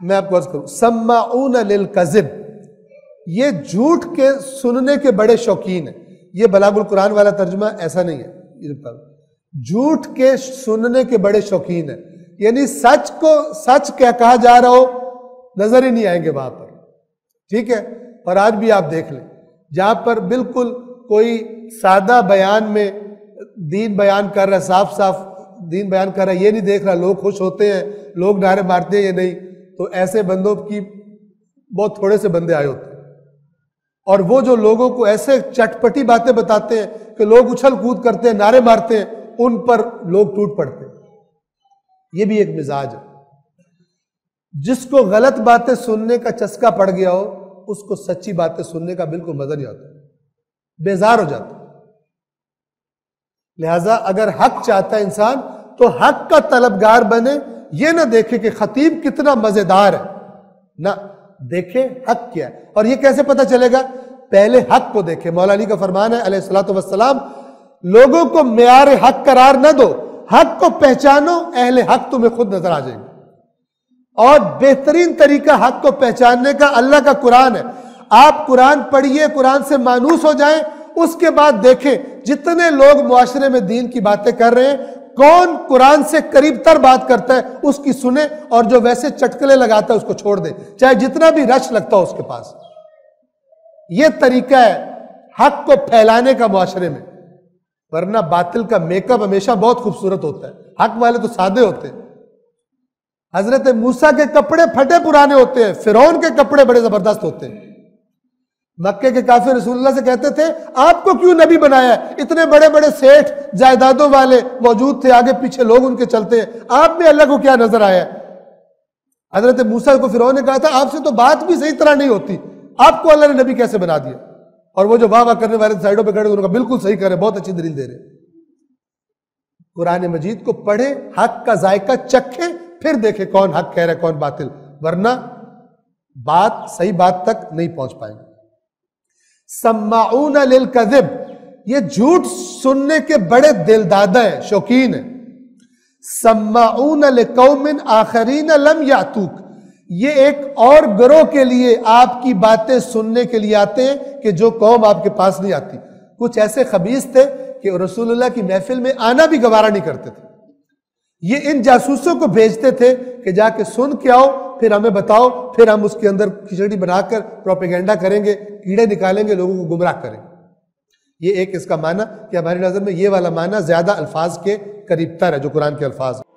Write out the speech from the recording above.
میں آپ کو عرض کروں، سماعون للکذب، یہ جھوٹ کے سننے کے بڑے شوقین ہیں۔ یہ بلاغ القرآن والا ترجمہ ایسا نہیں ہے، جھوٹ کے سننے کے بڑے شوقین ہیں، یعنی سچ کو سچ کیا کہا جا رہا ہو نظر ہی نہیں آئیں گے وہاں پر، ٹھیک ہے۔ اور آج بھی آپ دیکھ لیں، جہاں پر بالکل کوئی سادہ بیان میں دین بیان کر رہا ہے، صاف صاف دین بیان کر رہا ہے، یہ نہیں دیکھ رہا لوگ خوش ہوتے ہیں، لوگ نعرے مارتے ہیں یا نہیں، تو ایسے بندوں کی بہت تھوڑے سے بندے آئے ہوتے ہیں۔ اور وہ جو لوگوں کو ایسے چٹپٹی باتیں بتاتے ہیں کہ لوگ اچھل کود کرتے ہیں، نعرے مارتے ہیں، ان پر لوگ ٹوٹ پڑتے ہیں۔ یہ بھی ایک مزاج ہے۔ جس کو غلط باتیں سننے کا چسکا پڑ گیا ہو، اس کو سچی باتیں سننے کا بالکل مزہ نہیں آتا، بیزار ہو جاتا۔ لہٰذا اگر حق چاہتا ہے انسان تو حق کا طلبگار بنے، یہ نہ دیکھے کہ خطیب کتنا مزیدار ہے، نہ دیکھے حق کیا ہے۔ اور یہ کیسے پتہ چلے گا؟ پہلے حق کو دیکھے۔ مولا علی کا فرمان ہے علیہ الصلوۃ والسلام، لوگوں کو معیار حق قرار نہ دو، حق کو پہچانو، اہل حق تمہیں خود نظر آ جائیں گے۔ اور بہترین طریقہ حق کو پہچاننے کا اللہ کا قرآن ہے۔ آپ قرآن پڑھیے، قرآن سے مانوس ہو جائیں، اس کے بعد دیکھیں جتنے لوگ معاشرے میں دین کی باتیں کر رہے ہیں، کون قرآن سے قریب تر بات کرتا ہے اس کی سنیں، اور جو ویسے چٹکلے لگاتا ہے اس کو چھوڑ دیں، چاہے جتنا بھی رش لگتا ہو اس کے پاس۔ یہ طریقہ ہے حق کو پھیلانے کا معاشرے میں، ورنہ باطل کا میک اپ ہمیشہ بہت خوبصورت ہوتا ہے، حق والے تو سادے ہوتے ہیں۔ حضرت موسیٰ کے کپڑے پھٹے پرانے ہوتے ہیں، فرعون کے کپڑے بڑے زبردست ہوتے ہیں۔ مکے کے کافر رسول اللہ سے کہتے تھے آپ کو کیوں نبی بنایا ہے؟ اتنے بڑے بڑے سیٹھ جائیدادوں والے موجود تھے، آگے پیچھے لوگ ان کے چلتے ہیں، آپ میں اللہ کو کیا نظر آیا ہے؟ حضرت موسیٰ کو فرعون نے کہا تھا آپ سے تو بات بھی صحیح طرح نہیں ہوتی، آپ کو اللہ نے نبی کیسے بنا دیا؟ اور وہ جو واہ واہ کرنے والے سائیڈوں پہ کھڑے انہوں نے کہا بالکل صحیح کر رہے، بہت اچھی دلیل دے رہے۔ قرآن مجید کو پڑھیں، حق کا ذائقہ چکھیں، پھر دیکھیں کون حق کہہ رہا ہے کون باطل، ورنہ بات صحیح بات تک نہیں پہنچ پائیں گے۔ سماعون للکذب، یہ جھوٹ سننے کے بڑے دلدادہ ہیں، شوقین ہیں۔ سماعون لقوم آخرین لم یاتوک، یہ ایک اور گروہ کے لیے آپ کی باتیں سننے کے لیے آتے ہیں کہ جو قوم آپ کے پاس نہیں آتی۔ کچھ ایسے خبیث تھے کہ رسول اللہ کی محفل میں آنا بھی گوارا نہیں کرتے تھے۔ یہ ان جاسوسوں کو بھیجتے تھے کہ جا کے سن کے آؤ، پھر ہمیں بتاؤ، پھر ہم اس کے اندر کھچڑی بنا کر پروپیگنڈا کریں گے، کیڑے نکالیں گے، لوگوں کو گمراہ کریں گے۔ یہ ایک اس کا معنی کہ ہماری نظر میں یہ والا معنی زیادہ الفاظ کے قریب تر ہے جو قرآن کے الفاظ ہیں۔